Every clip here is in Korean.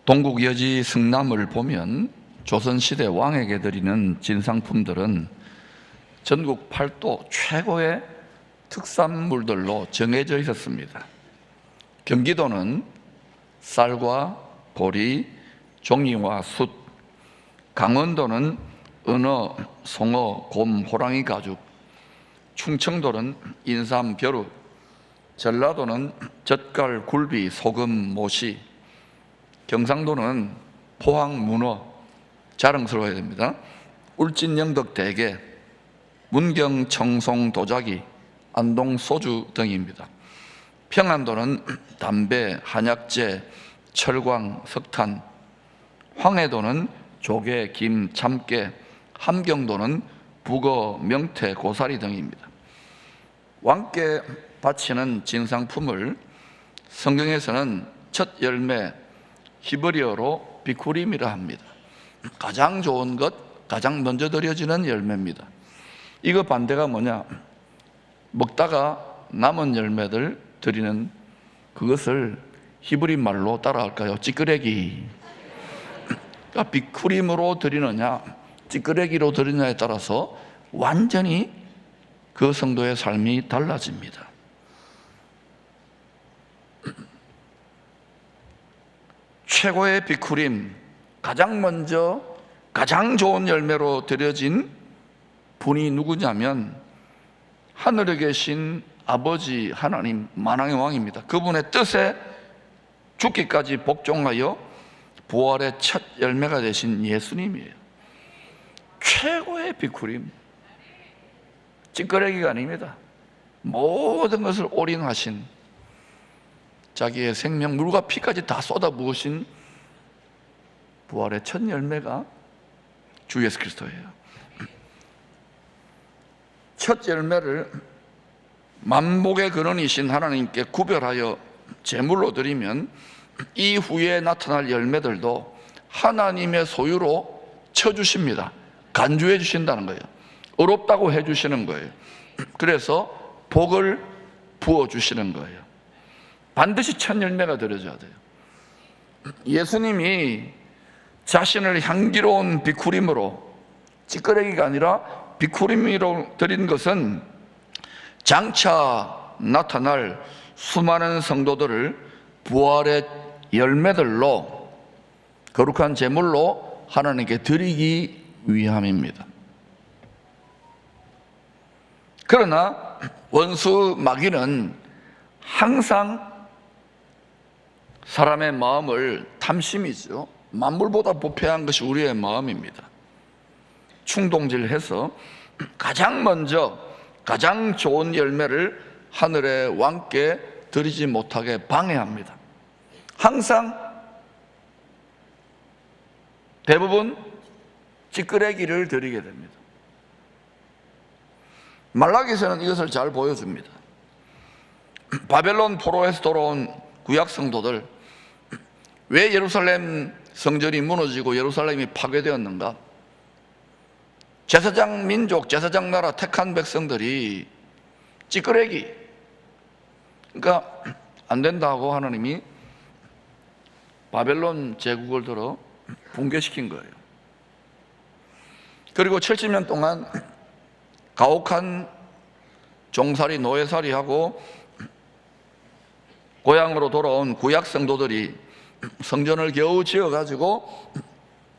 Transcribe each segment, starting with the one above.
동국여지 승남을 보면 조선시대 왕에게 드리는 진상품들은 전국 8도 최고의 특산물들로 정해져 있었습니다. 경기도는 쌀과 보리, 종이와 숯, 강원도는 은어, 송어, 곰, 호랑이 가죽, 충청도는 인삼, 벼룩, 전라도는 젓갈, 굴비, 소금, 모시, 경상도는 포항, 문어, 자랑스러워야 됩니다. 울진, 영덕, 대게, 문경, 청송, 도자기, 안동, 소주 등입니다. 평안도는 담배, 한약재, 철광, 석탄, 황해도는 조개, 김, 참깨, 함경도는 북어, 명태, 고사리 등입니다. 왕께 바치는 진상품을 성경에서는 첫 열매 히브리어로 비쿠림이라 합니다. 가장 좋은 것, 가장 먼저 드려지는 열매입니다. 이거 반대가 뭐냐? 먹다가 남은 열매들 드리는 그것을 히브리 말로 따라할까요? 찌끄레기. 그러니까 비쿠림으로 드리느냐, 찌끄레기로 드리느냐에 따라서 완전히 그 성도의 삶이 달라집니다. 최고의 비쿠림, 가장 먼저 가장 좋은 열매로 드려진 분이 누구냐면 하늘에 계신 아버지 하나님, 만왕의 왕입니다. 그분의 뜻에 죽기까지 복종하여 부활의 첫 열매가 되신 예수님이에요. 최고의 비쿠림, 찌끄레기가 아닙니다. 모든 것을 올인하신, 자기의 생명, 물과 피까지 다 쏟아부으신 부활의 첫 열매가 주 예수 그리스도예요. 첫 열매를 만복의 근원이신 하나님께 구별하여 제물로 드리면 이후에 나타날 열매들도 하나님의 소유로 쳐주십니다. 간주해 주신다는 거예요. 의롭다고 해주시는 거예요. 그래서 복을 부어주시는 거예요. 반드시 첫 열매가 드려져야 돼요. 예수님이 자신을 향기로운 비쿠림으로, 찌끄레기가 아니라 비쿠림으로 드린 것은 장차 나타날 수많은 성도들을 부활의 열매들로, 거룩한 제물로 하나님께 드리기 위함입니다. 그러나 원수 마귀는 항상 사람의 마음을, 탐심이죠, 만물보다 부패한 것이 우리의 마음입니다. 충동질해서 가장 먼저 가장 좋은 열매를 하늘의 왕께 드리지 못하게 방해합니다. 항상 대부분 찌끄레기를 드리게 됩니다. 말라기서는 이것을 잘 보여줍니다. 바벨론 포로에서 돌아온 구약 성도들, 왜 예루살렘 성전이 무너지고 예루살렘이 파괴되었는가? 제사장 민족, 제사장 나라 택한 백성들이 찌끄레기, 그러니까 안 된다고 하나님이 바벨론 제국을 들어 붕괴시킨 거예요. 그리고 70년 동안 가혹한 종살이, 노예살이하고 고향으로 돌아온 구약 성도들이 성전을 겨우 지어가지고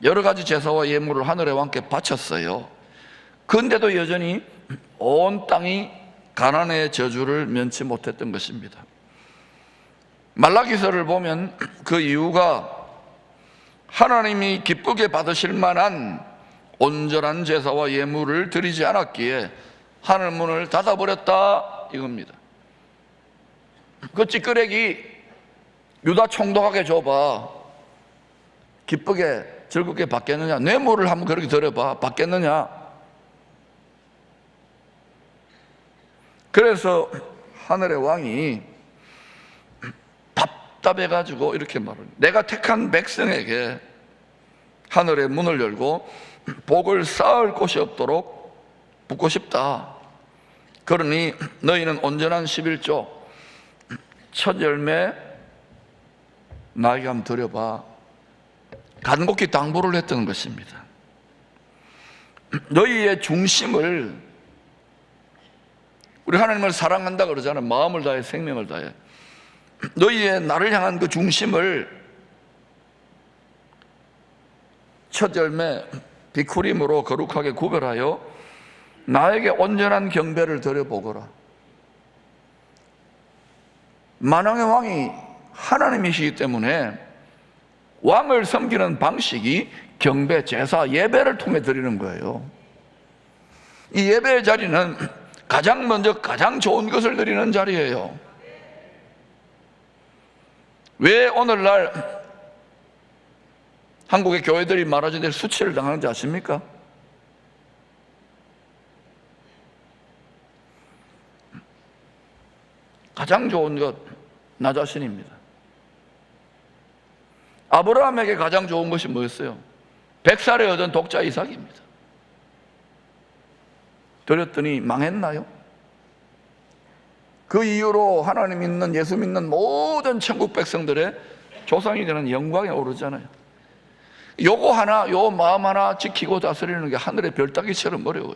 여러 가지 제사와 예물을 하늘의 왕께 바쳤어요. 그런데도 여전히 온 땅이 가난의 저주를 면치 못했던 것입니다. 말라기서를 보면 그 이유가 하나님이 기쁘게 받으실 만한 온전한 제사와 예물을 드리지 않았기에 하늘 문을 닫아버렸다, 이겁니다. 그 찌끄레기 유다 총독에게 줘봐. 기쁘게 즐겁게 받겠느냐? 뇌물을 한번 그렇게 드려봐. 받겠느냐? 그래서 하늘의 왕이 답답해가지고 이렇게 말합니다. 내가 택한 백성에게 하늘의 문을 열고 복을 쌓을 곳이 없도록 붓고 싶다. 그러니 너희는 온전한 11조 첫 열매 나에게 한번 드려봐. 간곡히 당부를 했던 것입니다. 너희의 중심을, 우리 하나님을 사랑한다 그러잖아요. 마음을 다해 생명을 다해. 너희의 나를 향한 그 중심을 첫 열매 비쿠림으로 거룩하게 구별하여 나에게 온전한 경배를 드려보거라. 만왕의 왕이 하나님이시기 때문에 왕을 섬기는 방식이 경배, 제사, 예배를 통해 드리는 거예요. 이 예배의 자리는 가장 먼저 가장 좋은 것을 드리는 자리예요. 왜 오늘날 한국의 교회들이 말하자면 수치를 당하는지 아십니까? 가장 좋은 것, 나 자신입니다. 아브라함에게 가장 좋은 것이 뭐였어요? 100살에 얻은 독자 이삭입니다. 드렸더니 망했나요? 그 이후로 하나님 믿는, 예수 믿는 모든 천국 백성들의 조상이 되는 영광에 오르잖아요. 요거 하나, 요 마음 하나 지키고 다스리는 게 하늘의 별 따기처럼 어려워요.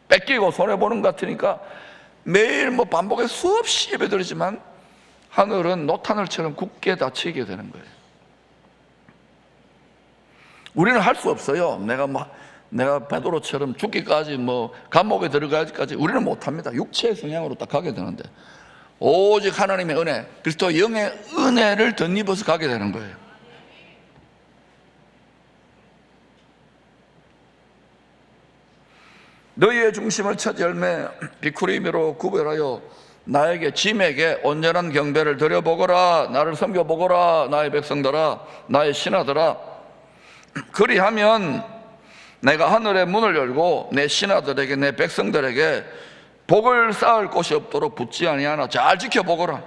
뺏기고 손해보는 것 같으니까 매일 반복해서 수없이 예배드리지만 하늘은 노타늘처럼 굳게 닫히게 되는 거예요. 우리는 할 수 없어요. 내가 베드로처럼 죽기까지 감옥에 들어가기까지 우리는 못합니다. 육체의 성향으로 딱 가게 되는데 오직 하나님의 은혜, 그리스도 영의 은혜를 덧입어서 가게 되는 거예요. 너희의 중심을 첫 열매 비쿠림으로 구별하여 나에게 짐에게 온전한 경배를 드려보거라. 나를 섬겨보거라. 나의 백성들아, 나의 신하들아. 그리하면 내가 하늘의 문을 열고 내 신하들에게, 내 백성들에게 복을 쌓을 곳이 없도록 붙지 아니하나 잘 지켜보거라.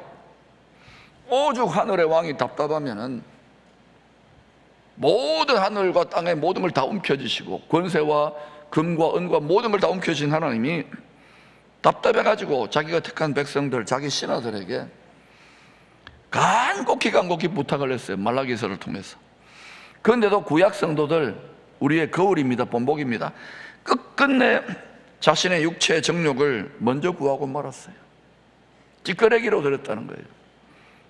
오죽 하늘의 왕이 답답하면은 모든 하늘과 땅의 모든 걸 다 움켜쥐시고 권세와 금과 은과 모든 걸 다 움켜쥔 하나님이 답답해가지고 자기가 택한 백성들, 자기 신하들에게 간곡히 부탁을 했어요. 말라기서를 통해서. 그런데도 구약 성도들, 우리의 거울입니다. 본보기입니다. 끝끝내 자신의 육체의 정욕을 먼저 구하고 말았어요. 찌끄레기로 드렸다는 거예요.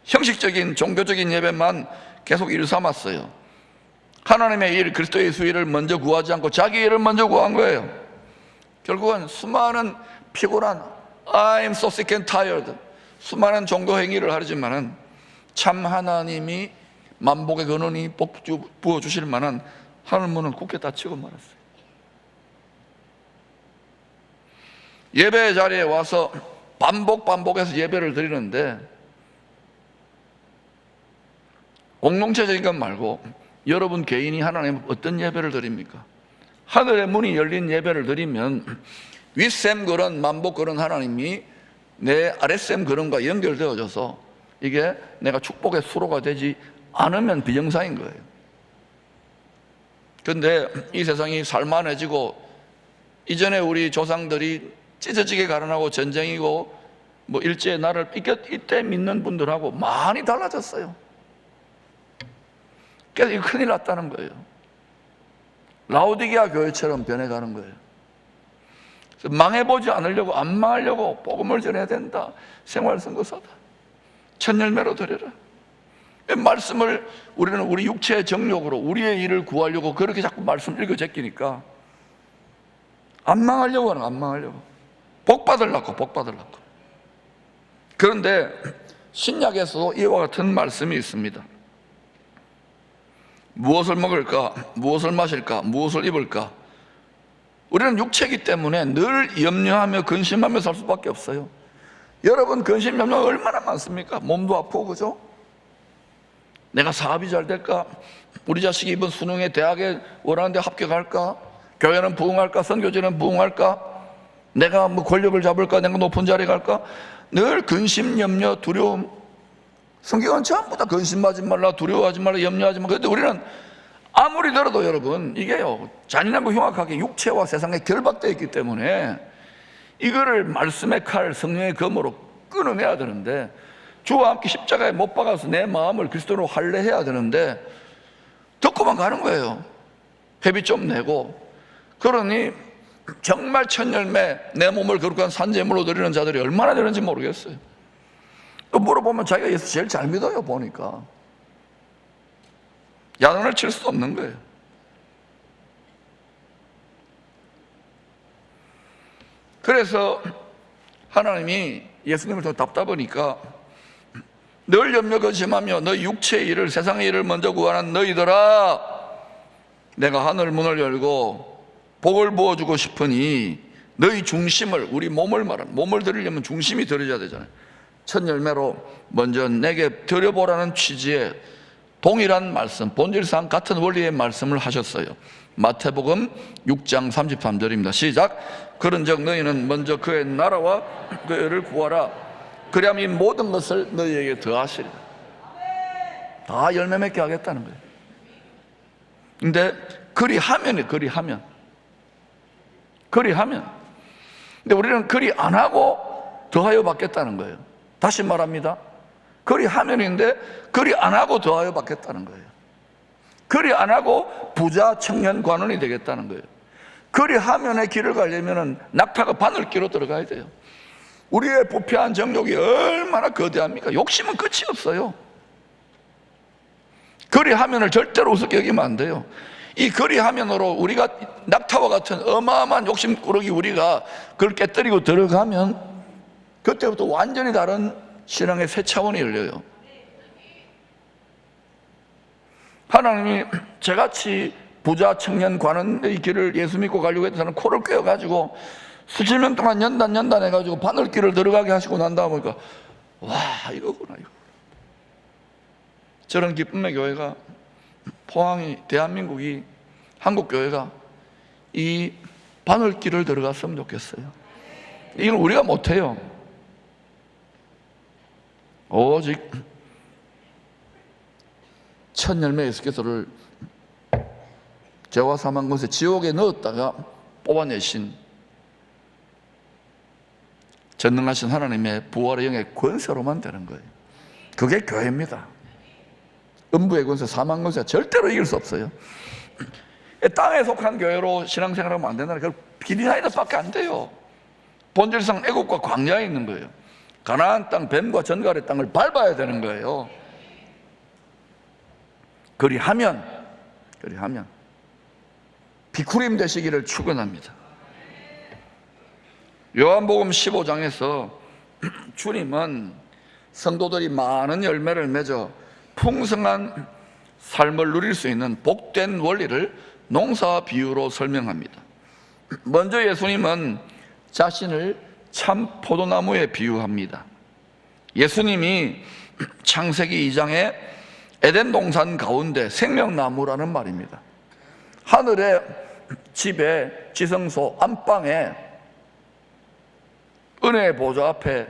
형식적인 종교적인 예배만 계속 일삼았어요. 하나님의 일, 그리스도의 수일을 먼저 구하지 않고 자기 일을 먼저 구한 거예요. 결국은 수많은 피곤한 I'm so sick and tired, 수많은 종교 행위를 하지만은 참 하나님이 만복의 근원이 복 부어주실 만한 하늘문은 굳게 닫히고 말았어요. 예배 자리에 와서 반복해서 예배를 드리는데 공동체적인 것 말고 여러분 개인이 하나님 어떤 예배를 드립니까? 하늘의 문이 열린 예배를 드리면 윗셈 그런 만복 그런 하나님이 내 아랫셈 그런과 연결되어져서 이게 내가 축복의 수로가 되지 않으면 비정상인 거예요. 그런데 이 세상이 살만해지고 이전에 우리 조상들이 찢어지게 가난하고 전쟁이고 일제의 나를 이때 믿는 분들하고 많이 달라졌어요. 그래서 이거 큰일 났다는 거예요. 라오디게아 교회처럼 변해가는 거예요. 그래서 망해보지 않으려고, 안 망하려고 복음을 전해야 된다. 생활선교사다. 첫 열매로 드려라. 말씀을 우리는 우리 육체의 정욕으로 우리의 일을 구하려고 그렇게 자꾸 말씀 읽어 제끼니까 안 망하려고 하는, 안 망하려고. 복 받으려고. 그런데 신약에서도 이와 같은 말씀이 있습니다. 무엇을 먹을까? 무엇을 마실까? 무엇을 입을까? 우리는 육체이기 때문에 늘 염려하며 근심하며 살 수밖에 없어요. 여러분 근심 염려가 얼마나 많습니까? 몸도 아프고, 그죠? 내가 사업이 잘 될까? 우리 자식이 이번 수능에 대학에 원하는 데 합격할까? 교회는 부흥할까? 선교지는 부흥할까? 내가 권력을 잡을까? 내가 높은 자리에 갈까? 늘 근심, 염려, 두려움. 성경은 전부 다 근심하지 말라, 두려워하지 말라, 염려하지 말라. 그런데 우리는 아무리 들어도 여러분 이게요, 잔인하고 흉악하게 육체와 세상에 결박되어 있기 때문에 이거를 말씀의 칼, 성령의 검으로 끊어내야 되는데, 주와 함께 십자가에 못 박아서 내 마음을 그리스도로 할례해야 되는데 듣고만 가는 거예요. 회비 좀 내고. 그러니 정말 첫 열매 내 몸을 거룩한 산재물로 드리는 자들이 얼마나 되는지 모르겠어요. 또 물어보면 자기가 예수 제일 잘 믿어요. 보니까 야단을 칠 수 없는 거예요. 그래서 하나님이 예수님을 더 답답하니까 늘 염려 근심하며 너희 육체의 일을, 세상의 일을 먼저 구하는 너희들아, 내가 하늘 문을 열고 복을 부어주고 싶으니 너희 중심을, 우리 몸을 말하는, 몸을 드리려면 중심이 드려야 되잖아요. 첫 열매로 먼저 내게 드려보라는 취지의 동일한 말씀, 본질상 같은 원리의 말씀을 하셨어요. 마태복음 6장 33절입니다. 시작. 그런즉 너희는 먼저 그의 나라와 그의 의를 구하라. 그리하면 이 모든 것을 너희에게 더하시리라. 다 열매 맺게 하겠다는 거예요. 근데 그리하면. 근데 우리는 그리 안 하고 더하여 받겠다는 거예요. 다시 말합니다. 그리하면인데 그리 안 하고 더하여 받겠다는 거예요. 그리 안 하고 부자 청년 관원이 되겠다는 거예요. 그리하면의 길을 가려면 낙타가 바늘길로 들어가야 돼요. 우리의 부패한 정욕이 얼마나 거대합니까? 욕심은 끝이 없어요. 그리하면을 절대로 우습게 여기면 안 돼요. 이 그리하면으로 우리가 낙타와 같은 어마어마한 욕심꾸러기 우리가 그걸 깨뜨리고 들어가면 그때부터 완전히 다른 신앙의 새 차원이 열려요. 하나님이 저같이 부자 청년 관원의 길을 예수 믿고 가려고 했던 사람 코를 꿰어가지고 수십 년 동안 연단 해가지고 바늘길을 들어가게 하시고 난 다음에 보니까 와, 이거구나, 이거. 저런 기쁨의 교회가, 포항이, 대한민국이, 한국교회가 이 바늘길을 들어갔으면 좋겠어요. 이건 우리가 못해요. 오직 첫 열매 예수께서를 죄와 사망 것에 지옥에 넣었다가 뽑아내신 전능하신 하나님의 부활의 영의 권세로만 되는 거예요. 그게 교회입니다. 음부의 권세, 사망 권세 절대로 이길 수 없어요. 땅에 속한 교회로 신앙생활하면 안 된다는 그 비리나이드밖에 안 돼요. 본질상 애국과 광야에 있는 거예요. 가나안 땅, 뱀과 전갈의 땅을 밟아야 되는 거예요. 그리하면 비쿠림 되시기를 축원합니다. 요한복음 15장에서 주님은 성도들이 많은 열매를 맺어 풍성한 삶을 누릴 수 있는 복된 원리를 농사 비유로 설명합니다. 먼저 예수님은 자신을 참 포도나무에 비유합니다. 예수님이 창세기 2장에 에덴 동산 가운데 생명나무라는 말입니다. 하늘의 집에, 지성소 안방에 은혜의 보좌 앞에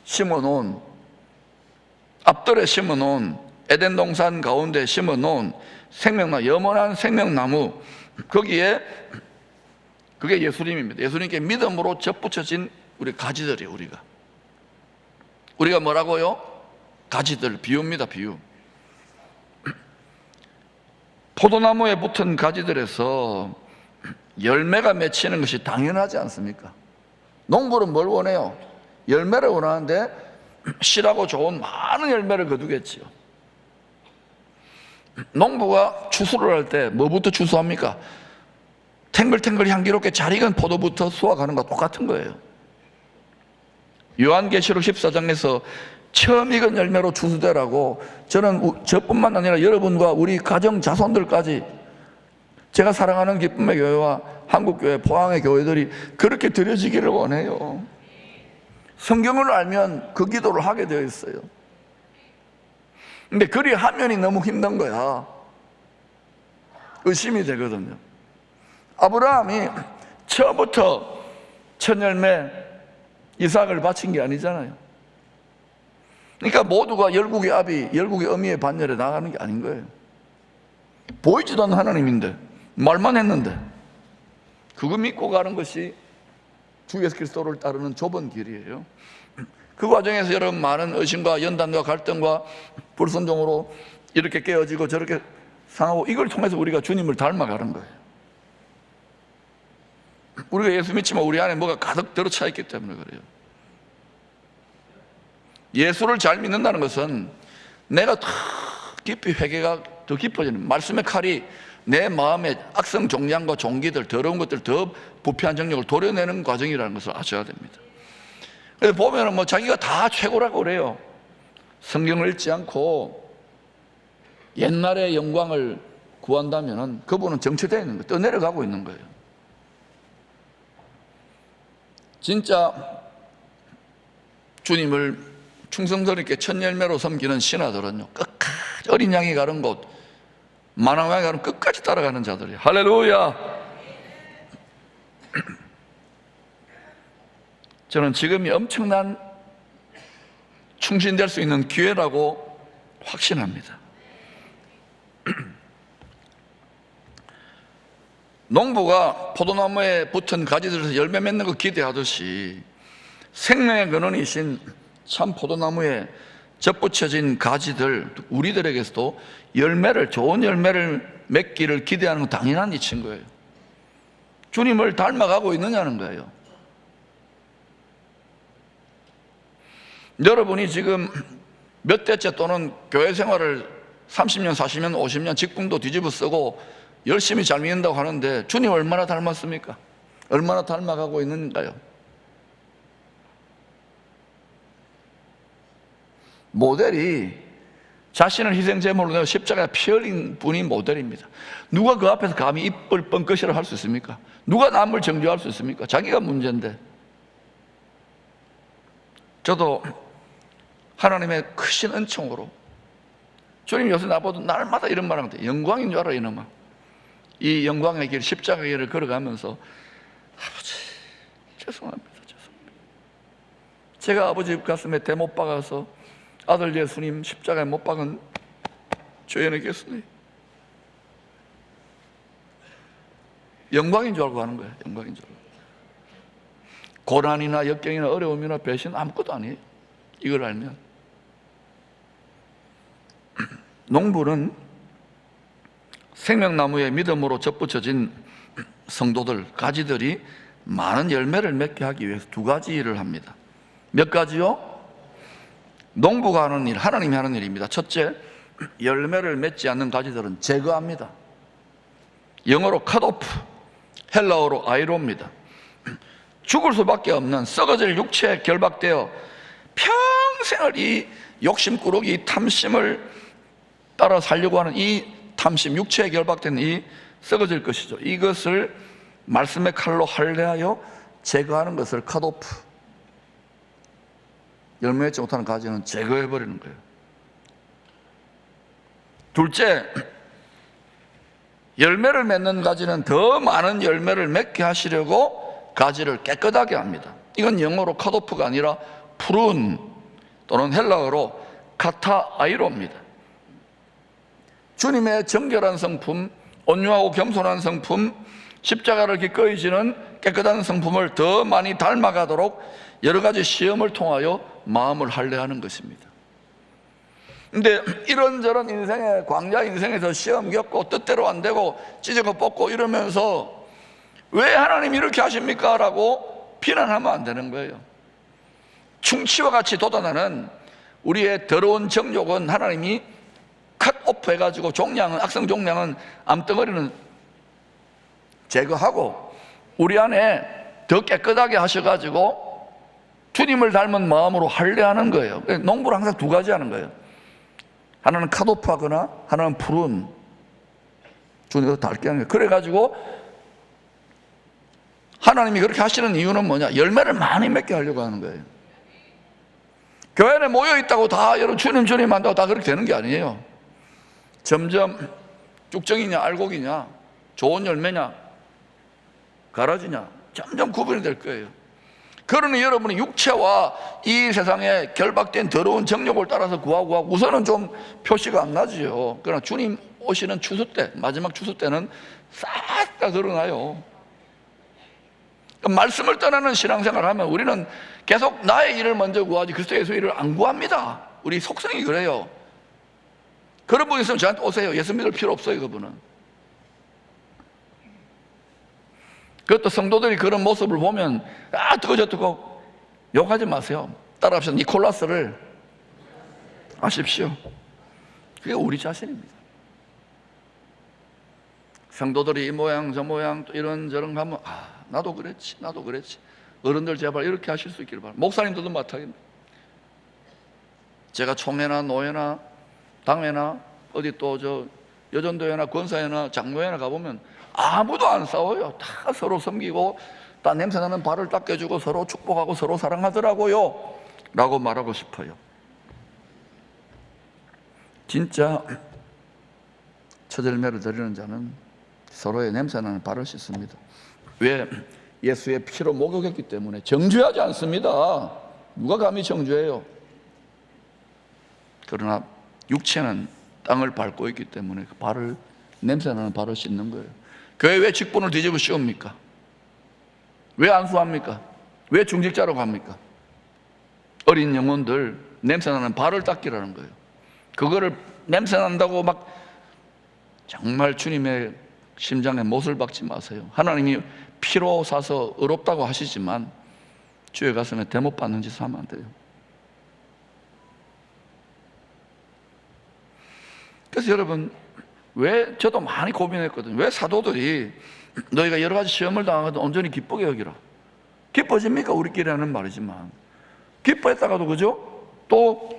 심어놓은, 앞뜰에 심어놓은, 에덴 동산 가운데 심어놓은 생명나무, 영원한 생명나무, 거기에 그게 예수님입니다. 예수님께 믿음으로 접붙여진 우리 가지들이에요. 우리가 뭐라고요? 가지들, 비유입니다. 비유. 포도나무에 붙은 가지들에서 열매가 맺히는 것이 당연하지 않습니까? 농부는 뭘 원해요? 열매를 원하는데 실하고 좋은 많은 열매를 거두겠지요. 농부가 추수를 할 때 뭐부터 추수합니까? 탱글탱글 향기롭게 잘 익은 포도부터 수확하는 것과 똑같은 거예요. 요한계시록 14장에서 처음 익은 열매로 추수되라고 저는 저뿐만 아니라 여러분과 우리 가정 자손들까지 제가 사랑하는 기쁨의 교회와 한국교회, 포항의 교회들이 그렇게 드려지기를 원해요. 성경을 알면 그 기도를 하게 되어 있어요. 근데 그리하면이 너무 힘든 거야. 의심이 되거든요. 아브라함이 처음부터 첫 열매 이삭을 바친 게 아니잖아요. 그러니까 모두가 열국의 아비, 열국의 어미의 반열에 나가는 게 아닌 거예요. 보이지도 않는 하나님인데, 말만 했는데, 그거 믿고 가는 것이 주 예수 그리스도를 따르는 좁은 길이에요. 그 과정에서 여러분 많은 의심과 연단과 갈등과 불순종으로 이렇게 깨어지고 저렇게 상하고, 이걸 통해서 우리가 주님을 닮아가는 거예요. 우리가 예수 믿지만 우리 안에 뭐가 가득 들어차 있기 때문에 그래요. 예수를 잘 믿는다는 것은 내가 더 깊이 회개가 더 깊어지는, 말씀의 칼이 내 마음의 악성 종량과 종기들, 더러운 것들, 더 부패한 정력을 도려내는 과정이라는 것을 아셔야 됩니다. 그래서 보면은 뭐 자기가 다 최고라고 그래요. 성경을 읽지 않고 옛날의 영광을 구한다면은 그분은 정체되어 있는 거예요. 떠내려가고 있는 거예요. 진짜 주님을 충성스럽게 있게 첫 열매로 섬기는 신하들은요, 끝까지 어린 양이 가는 곳, 만왕 양이 가는 끝까지 따라가는 자들이에요. 할렐루야. 저는 지금이 엄청난 충신될 수 있는 기회라고 확신합니다. 농부가 포도나무에 붙은 가지들에서 열매 맺는 거 기대하듯이 생명의 근원이신 참 포도나무에 접붙여진 가지들, 우리들에게서도 열매를, 좋은 열매를 맺기를 기대하는 건 당연한 이치인 거예요. 주님을 닮아가고 있느냐는 거예요. 여러분이 지금 몇 대째 또는 교회 생활을 30년, 40년, 50년 직분도 뒤집어 쓰고 열심히 잘 믿는다고 하는데 주님 얼마나 닮았습니까? 얼마나 닮아가고 있는가요? 모델이 자신을 희생제물로 내어 십자가에 피 흘린 분이 모델입니다. 누가 그 앞에서 감히 입을 뻥끗이라 할 수 있습니까? 누가 남을 정죄할 수 있습니까? 자기가 문제인데. 저도 하나님의 크신 은총으로, 주님 요새 나보고 날마다 이런 말 하는데, 영광인 줄 알아 이놈아. 이 영광의 길, 십자가의 길을 걸어가면서 아버지 죄송합니다. 제가 아버지 가슴에 대못 박아서 아들 예수님 십자가에 못 박은 죄인이겠으니 영광인 줄 알고 하는 거예요. 영광인 줄 알고. 고난이나 역경이나 어려움이나 배신 아무것도 아니에요. 이걸 알면. 농부는 생명나무에 믿음으로 접붙여진 성도들, 가지들이 많은 열매를 맺게 하기 위해서 두 가지 일을 합니다. 몇 가지요? 농부가 하는 일, 하나님이 하는 일입니다. 첫째, 열매를 맺지 않는 가지들은 제거합니다. 영어로 컷오프, 헬라어로 아이로입니다. 죽을 수밖에 없는 썩어질 육체에 결박되어 평생을 이 욕심꾸러기, 이 탐심을 따라 살려고 하는 이 탐심, 육체에 결박된 이 썩어질 것이죠. 이것을 말씀의 칼로 할례하여 제거하는 것을 컷오프, 열매 맺지 못하는 가지는 제거해버리는 거예요. 둘째, 열매를 맺는 가지는 더 많은 열매를 맺게 하시려고 가지를 깨끗하게 합니다. 이건 영어로 컷오프가 아니라 푸른, 또는 헬라어로 카타아이로입니다. 주님의 정결한 성품, 온유하고 겸손한 성품, 십자가를 기꺼이 지는 깨끗한 성품을 더 많이 닮아가도록 여러 가지 시험을 통하여 마음을 할례하는 것입니다. 근데 이런저런 인생의 광야 인생에서 시험 겪고 뜻대로 안 되고 찢어고 뽑고 이러면서 왜 하나님 이렇게 하십니까? 라고 비난하면 안 되는 거예요. 충치와 같이 돋아나는 우리의 더러운 정욕은 하나님이 컷오프 해가지고 종량은, 악성 종량은, 암덩어리는 제거하고 우리 안에 더 깨끗하게 하셔가지고 주님을 닮은 마음으로 할례하는 거예요. 농부를 항상 두 가지 하는 거예요. 하나는 컷오프 하거나 하나는 푸른, 주님을 닮게 하는 거예요. 그래가지고 하나님이 그렇게 하시는 이유는 뭐냐? 열매를 많이 맺게 하려고 하는 거예요. 교회 안에 모여있다고 다 여러분 주님 한다고 다 그렇게 되는 게 아니에요. 점점 쭉정이냐 알곡이냐, 좋은 열매냐 가라지냐 점점 구분이 될 거예요. 그러니 여러분이 육체와 이 세상에 결박된 더러운 정욕을 따라서 구하고 우선은 좀 표시가 안 나지요. 그러나 주님 오시는 추수 때, 마지막 추수 때는 싹 다 드러나요. 말씀을 떠나는 신앙생활을 하면 우리는 계속 나의 일을 먼저 구하지 그리스도 예수의 일을 안 구합니다. 우리 속성이 그래요. 그런 분 있으면 저한테 오세요. 예수 믿을 필요 없어요, 그분은. 그것도 성도들이 그런 모습을 보면 뜨거 저뜨거 욕하지 마세요. 따라합시다. 니콜라스를 아십시오. 그게 우리 자신입니다. 성도들이 이 모양 저 모양 또 이런저런 가면 나도 그랬지. 어른들 제발 이렇게 하실 수 있기를 바랍니다. 목사님들도 마찬가지입니다. 제가 총회나 노회나 당회나 어디 또 저 여전도회나 권사회나 장로회나 가보면 아무도 안 싸워요. 다 서로 섬기고 다 냄새나는 발을 닦여주고 서로 축복하고 서로 사랑하더라고요 라고 말하고 싶어요. 진짜 첫 열매를 드리는 자는 서로의 냄새나는 발을 씻습니다. 왜? 예수의 피로 목욕했기 때문에. 정죄하지 않습니다. 누가 감히 정죄해요? 그러나 육체는 땅을 밟고 있기 때문에 그 발을, 냄새나는 발을 씻는 거예요. 교회 왜 직분을 뒤집어 씌웁니까? 왜 안수합니까? 왜 중직자라고 합니까? 어린 영혼들 냄새나는 발을 닦기라는 거예요. 그거를 냄새난다고 막 정말 주님의 심장에 못을 박지 마세요. 하나님이 피로 사서 의롭다고 하시지만 주의 가슴에 대못 받는 짓을 하면 안 돼요. 그래서 여러분, 왜 저도 많이 고민했거든요. 왜 사도들이 너희가 여러 가지 시험을 당하거든 온전히 기쁘게 여기라. 기뻐집니까? 우리끼리 하는 말이지만 기뻐했다가도 그죠? 또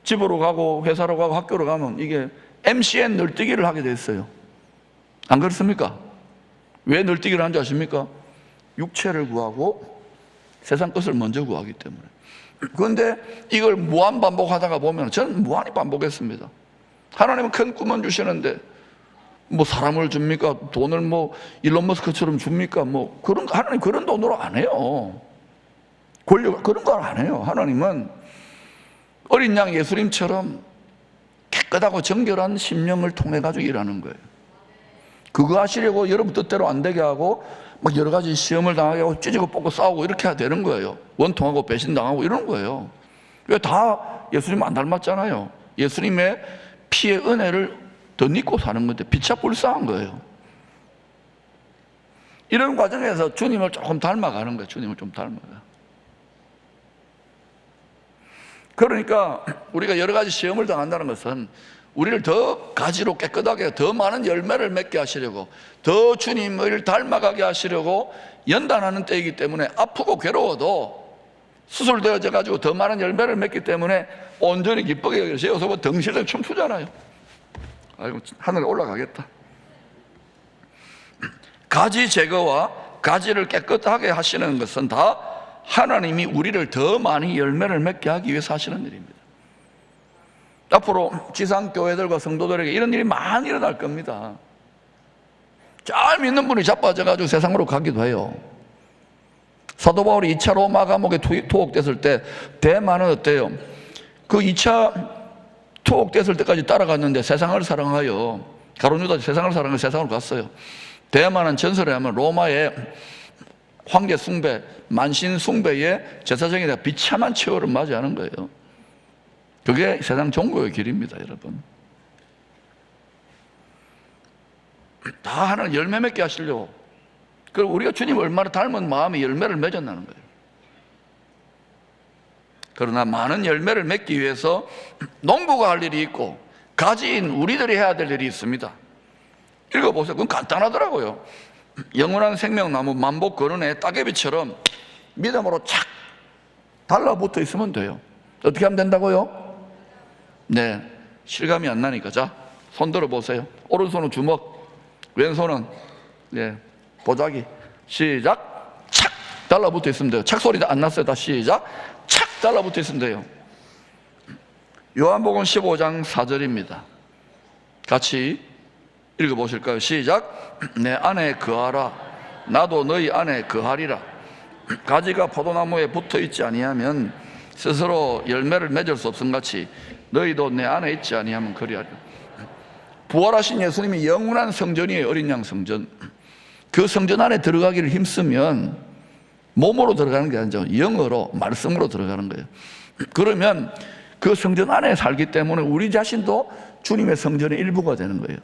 집으로 가고 회사로 가고 학교로 가면 이게 MCN 널뛰기를 하게 됐어요. 안 그렇습니까? 왜 널뛰기를 하는지 아십니까? 육체를 구하고 세상 것을 먼저 구하기 때문에. 그런데 이걸 무한 반복하다가 보면 저는 무한히 반복했습니다. 하나님은 큰 꿈은 주시는데 뭐 사람을 줍니까? 돈을 뭐 일론 머스크처럼 줍니까? 뭐 그런 거 하나님 그런 돈으로 안 해요. 권력 그런 거 안 해요. 하나님은 어린 양 예수님처럼 깨끗하고 정결한 심령을 통해 가지고 일하는 거예요. 그거 하시려고 여러분 뜻대로 안 되게 하고 막 여러 가지 시험을 당하게 하고 찢고 뽑고 싸우고 이렇게 해야 되는 거예요. 원통하고 배신당하고 이런 거예요. 왜 다 예수님 안 닮았잖아요. 예수님의 피의 은혜를 덧입고 사는 건데 피차 불쌍한 거예요. 이런 과정에서 주님을 조금 닮아가는 거예요. 주님을 좀 닮아가. 그러니까 우리가 여러 가지 시험을 당한다는 것은 우리를 더 가지로 깨끗하게 더 많은 열매를 맺게 하시려고 더 주님을 닮아가게 하시려고 연단하는 때이기 때문에 아프고 괴로워도 수술되어져 가지고 더 많은 열매를 맺기 때문에 온전히 기쁘게 여기세요. 여기서 뭐 덩실덩 춤추잖아요. 아이고 하늘에 올라가겠다. 가지 제거와 가지를 깨끗하게 하시는 것은 다 하나님이 우리를 더 많이 열매를 맺게 하기 위해서 하시는 일입니다. 앞으로 지상교회들과 성도들에게 이런 일이 많이 일어날 겁니다. 잘 믿는 분이 자빠져가지고 세상으로 가기도 해요. 사도 바울이 2차 로마 감옥에 투옥됐을 때 대만은 어때요? 그 2차 투옥됐을 때까지 따라갔는데 세상을 사랑하여 가룟유다 세상을 사랑하여 세상으로 갔어요. 대만은 전설에 하면 로마의 황제 숭배, 만신 숭배의 제사장이다 비참한 처우를 맞이하는 거예요. 그게 세상 종교의 길입니다, 여러분. 다 하나님 열매 맺게 하시려고. 그리고 우리가 주님을 얼마나 닮은 마음이 열매를 맺었다는 거예요. 그러나 많은 열매를 맺기 위해서 농부가 할 일이 있고 가지인 우리들이 해야 될 일이 있습니다. 읽어보세요. 그건 간단하더라고요. 영원한 생명나무 만복 거론에 따개비처럼 믿음으로 착 달라붙어 있으면 돼요. 어떻게 하면 된다고요? 네, 실감이 안 나니까 자, 손 들어보세요. 오른손은 주먹, 왼손은 보자기. 시작. 착 달라붙어 있으면 돼요. 착 소리 안 났어요. 다 시작. 착 달라붙어 있으면 돼요. 요한복음 15장 4절입니다. 같이 읽어보실까요? 시작. 내 안에 거하라. 나도 너희 안에 거하리라. 가지가 포도나무에 붙어있지 아니하면 스스로 열매를 맺을 수 없음같이 너희도 내 안에 있지 아니하면 그리하리라. 부활하신 예수님이 영원한 성전이에요. 어린 양 성전. 그 성전 안에 들어가기를 힘쓰면 몸으로 들어가는 게 아니죠. 영어로 말씀으로 들어가는 거예요. 그러면 그 성전 안에 살기 때문에 우리 자신도 주님의 성전의 일부가 되는 거예요.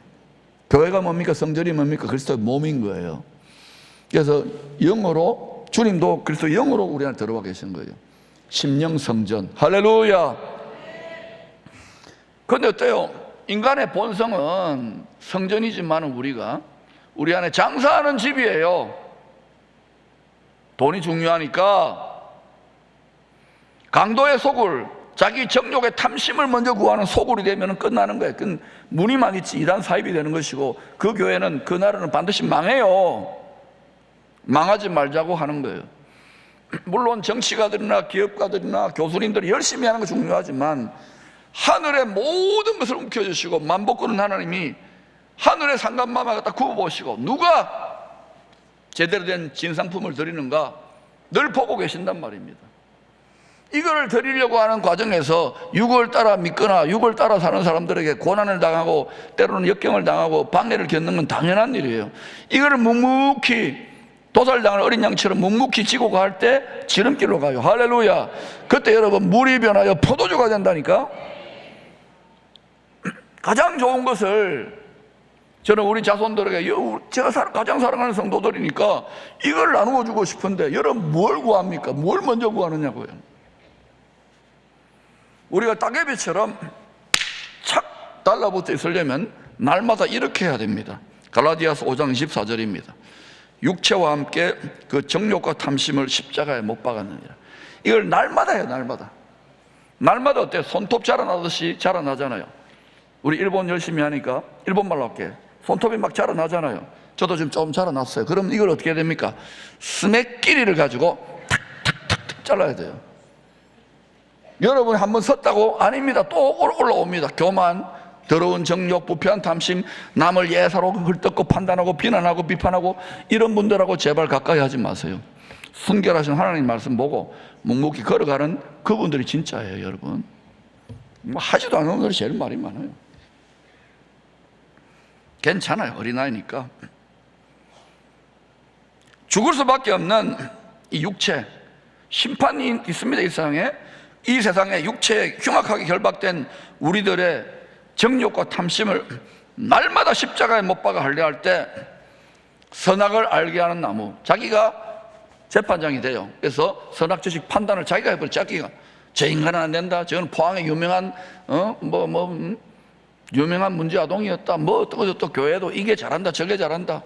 교회가 뭡니까? 성전이 뭡니까? 그리스도의 몸인 거예요. 그래서 영으로, 주님도 그리스도 영으로 우리 안에 들어와 계신 거예요. 심령 성전. 할렐루야. 그런데 어때요? 인간의 본성은 성전이지만 우리가 우리 안에 장사하는 집이에요. 돈이 중요하니까 강도의 소굴, 자기 정욕의 탐심을 먼저 구하는 소굴이 되면 끝나는 거예요. 무늬만 있지 이단 사입이 되는 것이고, 그 교회는 그 나라는 반드시 망해요. 망하지 말자고 하는 거예요. 물론 정치가들이나 기업가들이나 교수님들이 열심히 하는 거 중요하지만 하늘의 모든 것을 움켜쥐시고 만복꾸는 하나님이 하늘의 상간마마 갖다 굽어보시고 누가 제대로 된 진상품을 드리는가 늘 보고 계신단 말입니다. 이걸 드리려고 하는 과정에서 육을 따라 믿거나 육을 따라 사는 사람들에게 고난을 당하고 때로는 역경을 당하고 방해를 겪는 건 당연한 일이에요. 이거를 묵묵히 도살당할 어린 양처럼 묵묵히 지고 갈 때 지름길로 가요. 할렐루야. 그때 여러분 물이 변하여 포도주가 된다니까. 가장 좋은 것을 저는 우리 자손들에게, 제가 가장 사랑하는 성도들이니까 이걸 나누어 주고 싶은데 여러분 뭘 구합니까? 뭘 먼저 구하느냐고요. 우리가 따개비처럼 착 달라붙어 있으려면 날마다 이렇게 해야 됩니다. 갈라디아서 5장 24절입니다. 육체와 함께 그 정욕과 탐심을 십자가에 못 박았느니라. 이걸 날마다 해요. 날마다 어때요? 손톱 자라나듯이 자라나잖아요. 우리 일본 열심히 하니까 일본말로 할게. 손톱이 막 자라나잖아요. 저도 지금 좀 자라났어요. 그럼 이걸 어떻게 해야 됩니까? 스매끼리를 가지고 탁탁탁탁 잘라야 돼요. 여러분이 한번 섰다고? 아닙니다. 또 올라옵니다. 교만, 더러운 정욕, 부패한 탐심, 남을 예사로 헐뜯고 판단하고 비난하고 비판하고 이런 분들하고 제발 가까이 하지 마세요. 순결하신 하나님 말씀 보고 묵묵히 걸어가는 그분들이 진짜예요. 여러분 뭐 하지도 않은 분들이 제일 말이 많아요. 괜찮아요. 어린아이니까. 죽을 수밖에 없는 이 육체, 심판이 있습니다. 이 세상에 육체에 흉악하게 결박된 우리들의 정욕과 탐심을 날마다 십자가에 못 박아 할례할 때 선악을 알게 하는 나무, 자기가 재판장이 돼요. 그래서 선악지식 판단을 자기가 해버려. 자기가 저 인간은 안 된다, 저는 포항의 유명한 유명한 문제아동이었다, 뭐 어떠고 교회도 이게 잘한다 저게 잘한다.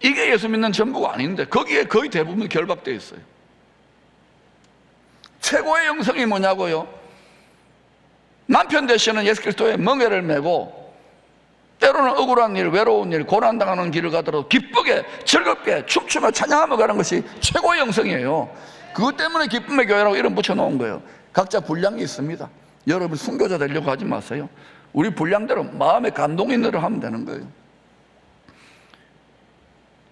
이게 예수 믿는 전부가 아닌데 거기에 거의 대부분 결박되어 있어요. 최고의 영성이 뭐냐고요? 남편 되시는 예수 그리스도의 멍에를 메고 때로는 억울한 일, 외로운 일, 고난당하는 길을 가더라도 기쁘게 즐겁게 춤추며 찬양하며 가는 것이 최고의 영성이에요. 그것 때문에 기쁨의 교회라고 이름 붙여놓은 거예요. 각자 분량이 있습니다. 여러분 순교자 되려고 하지 마세요. 우리 분량대로 마음에 감동 있는 대로 하면 되는 거예요.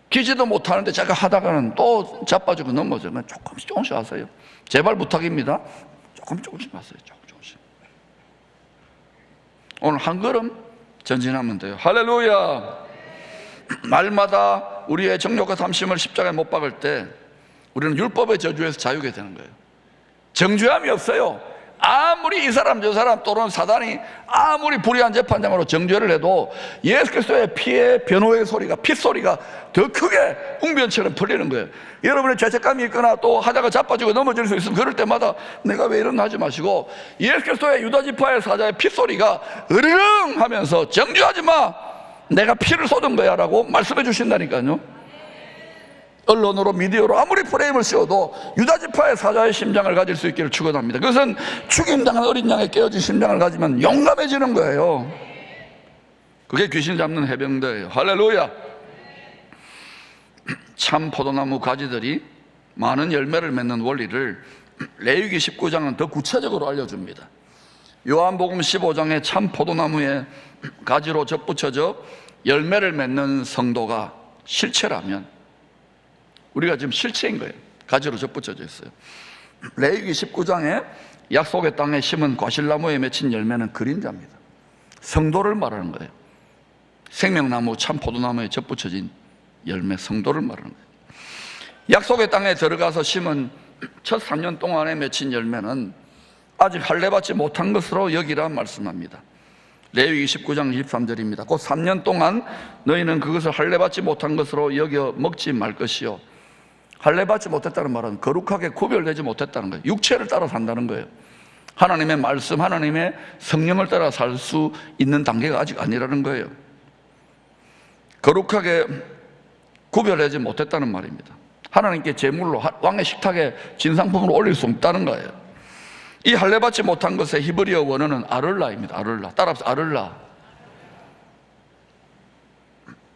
기지도 못하는데 제가 하다가는 또 자빠지고 넘어지면 조금씩 하세요. 제발 부탁입니다. 조금씩 하세요. 조금씩. 오늘 한 걸음 전진하면 돼요. 할렐루야. 날마다 우리의 정욕과 탐심을 십자가에 못 박을 때 우리는 율법의 저주에서 자유게 되는 거예요. 정죄함이 없어요. 아무리 이 사람 저 사람 또는 사단이 아무리 불의한 재판장으로 정죄를 해도 예수 그리스도의 피의 변호의 소리가, 핏소리가 더 크게 웅변처럼 풀리는 거예요. 여러분의 죄책감이 있거나 또 하다가 자빠지고 넘어질 수 있으면 그럴 때마다 내가 왜 이러나 하지 마시고 예수 그리스도의 유다지파의 사자의 핏소리가 으르릉 하면서 정죄하지 마, 내가 피를 쏟은 거야 라고 말씀해 주신다니까요. 언론으로 미디어로 아무리 프레임을 씌워도 유다지파의 사자의 심장을 가질 수 있기를 축원합니다. 그것은 죽임당한 어린 양의 깨어진 심장을 가지면 용감해지는 거예요. 그게 귀신 잡는 해병대예요. 할렐루야. 참 포도나무 가지들이 많은 열매를 맺는 원리를 레위기 19장은 더 구체적으로 알려줍니다. 요한복음 15장에 참 포도나무에 가지로 접붙여져 열매를 맺는 성도가 실체라면 우리가 지금 실체인 거예요. 가지로 접붙여져 있어요. 레위기 19장에 약속의 땅에 심은 과실나무에 맺힌 열매는 그림자입니다. 성도를 말하는 거예요. 생명나무 참 포도나무에 접붙여진 열매, 성도를 말하는 거예요. 약속의 땅에 들어가서 심은 첫 3년 동안에 맺힌 열매는 아직 할례받지 못한 것으로 여기라 말씀합니다. 레위기 19장 23절입니다. 곧 3년 동안 너희는 그것을 할례받지 못한 것으로 여겨 먹지 말 것이요. 할례받지 못했다는 말은 거룩하게 구별되지 못했다는 거예요. 육체를 따라 산다는 거예요. 하나님의 말씀, 하나님의 성령을 따라 살 수 있는 단계가 아직 아니라는 거예요. 거룩하게 구별하지 못했다는 말입니다. 하나님께 제물로 왕의 식탁에 진상품으로 올릴 수 없다는 거예요. 이 할례받지 못한 것의 히브리어 원어는 아를라입니다. 아를라. 따라서 아를라.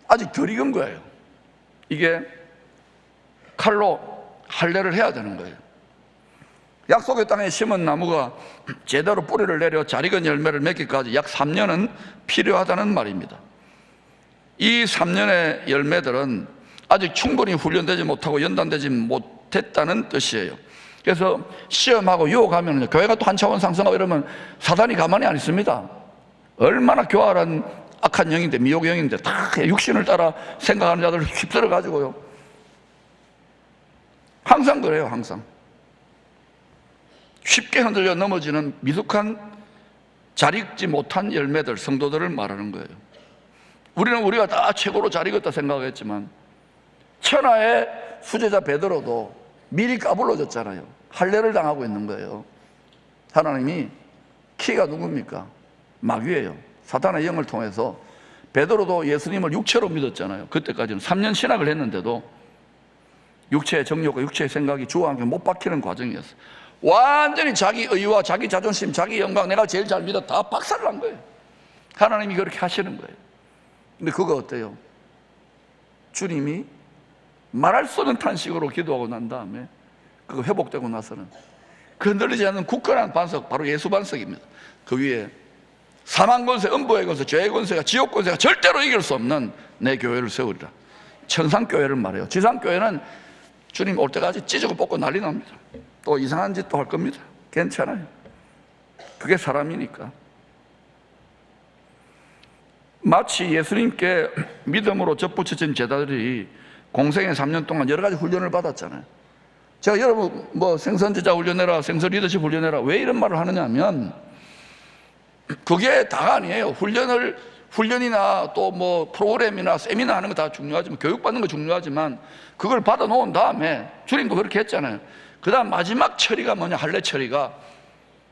아직 덜 익은 거예요. 이게 칼로 할례를 해야 되는 거예요. 약속의 땅에 심은 나무가 제대로 뿌리를 내려 잘 익은 열매를 맺기까지 약 3년은 필요하다는 말입니다. 이 3년의 열매들은 아직 충분히 훈련되지 못하고 연단되지 못했다는 뜻이에요. 그래서 시험하고 유혹하면 교회가 또 한 차원 상승하고 이러면 사단이 가만히 안 있습니다. 얼마나 교활한 악한 영인데, 미혹 영인데 다 육신을 따라 생각하는 자들을 휩쓸어 가지고요. 항상 그래요. 항상 쉽게 흔들려 넘어지는 미숙한 잘 익지 못한 열매들, 성도들을 말하는 거예요. 우리는 우리가 다 최고로 잘 익었다 생각했지만 천하의 수제자 베드로도 미리 까불러졌잖아요. 할례를 당하고 있는 거예요. 하나님이 키가 누굽니까? 마귀예요. 사탄의 영을 통해서 베드로도 예수님을 육체로 믿었잖아요. 그때까지는 3년 신학을 했는데도 육체의 정욕과 육체의 생각이 주와 함께 못 박히는 과정이었어요. 완전히 자기 의와 자기 자존심, 자기 영광, 내가 제일 잘 믿어 다 박살난 거예요. 하나님이 그렇게 하시는 거예요. 근데 그거 어때요? 주님이 말할 수 없는 탄식으로 기도하고 난 다음에 그거 회복되고 나서는 그 흔들리지 않는 굳건한 반석, 바로 예수 반석입니다. 그 위에 사망 권세, 음부의 권세, 죄의 권세가, 지옥 권세가 절대로 이길 수 없는 내 교회를 세우리라. 천상 교회를 말해요. 지상 교회는 주님 올 때까지 찢고 뽑고 난리 납니다. 또 이상한 짓도 할 겁니다. 괜찮아요. 그게 사람이니까. 마치 예수님께 믿음으로 접붙여진 제자들이 공생의 3년 동안 여러 가지 훈련을 받았잖아요. 제가 여러분 생선제자 훈련해라, 생선 리더십 훈련해라, 왜 이런 말을 하느냐 하면 그게 다가 아니에요. 훈련이나 또 프로그램이나 세미나 하는 거 다 중요하지만, 교육받는 거 중요하지만 그걸 받아 놓은 다음에 주님도 그렇게 했잖아요. 그 다음 마지막 처리가 뭐냐, 할례 처리가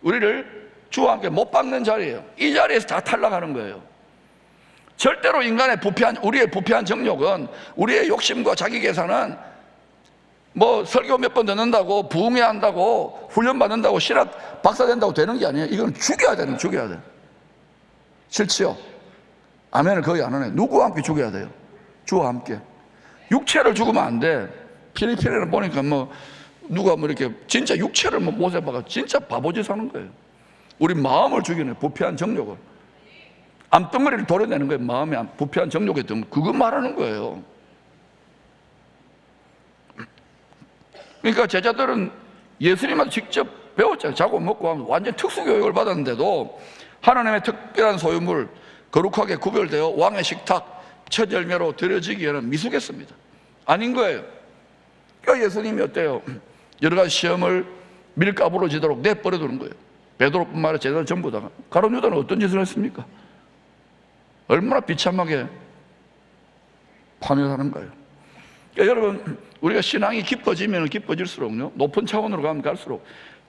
우리를 주와 함께 못 박는 자리예요. 이 자리에서 다 탈락하는 거예요. 절대로 인간의 우리의 부패한 정욕은, 우리의 욕심과 자기 계산은 설교 몇 번 듣는다고, 부흥해야 한다고, 훈련받는다고, 신학 박사 된다고 되는 게 아니에요. 이건 죽여야 돼요. 싫지요? 아멘을 거의 안 하네. 누구와 함께 죽여야 돼요? 주와 함께. 육체를 죽으면 안 돼. 필리핀에는 보니까 누가 이렇게 진짜 육체를 못해 박아 진짜 바보짓 하는 거예요. 우리 마음을 죽이네. 부패한 정욕을. 암덩어리를 도려내는 거예요. 마음에 부패한 정욕에 등 그거 말하는 거예요. 그러니까 제자들은 예수님한테 직접 배웠잖아요. 자고 먹고 하면 완전 특수교육을 받았는데도 하나님의 특별한 소유물, 거룩하게 구별되어 왕의 식탁 첫 열매로 드려지기에는 미숙했습니다. 아닌 거예요. 그러니까 예수님이 어때요? 여러 가지 시험을 밀가부러지도록 내버려두는 거예요. 베드로뿐만 아니라 제자들 전부 다. 가룟 유다는 어떤 짓을 했습니까? 얼마나 비참하게 파멸하는 거예요. 그러니까 여러분, 우리가 신앙이 깊어지면 깊어질수록요, 높은 차원으로 가면 갈수록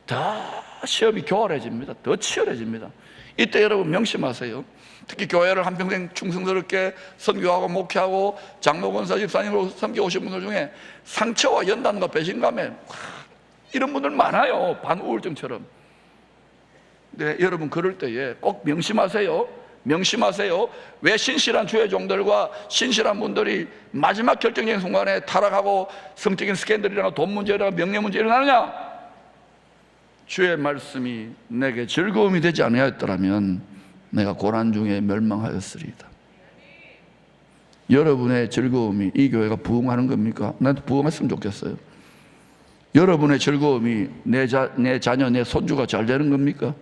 더 시험이 교활해집니다. 더 치열해집니다. 이때 여러분 명심하세요. 특히 교회를 한평생 충성스럽게 선교하고 목회하고 장로 권사 집사님으로 섬겨오신 분들 중에 상처와 연단과 배신감에 이런 분들 많아요. 반우울증처럼. 네, 여러분 그럴 때에 꼭 명심하세요. 왜 신실한 주의 종들과 신실한 분들이 마지막 결정적인 순간에 타락하고 성적인 스캔들이 일어나고 돈 문제 일어나고 명예 문제 일어나느냐? 주의 말씀이 내게 즐거움이 되지 아니하였더라면 내가 고난 중에 멸망하였으리이다. 여러분의 즐거움이 이 교회가 부흥하는 겁니까? 나한테 부흥했으면 좋겠어요. 여러분의 즐거움이 내 자녀, 내 손주가 잘 되는 겁니까?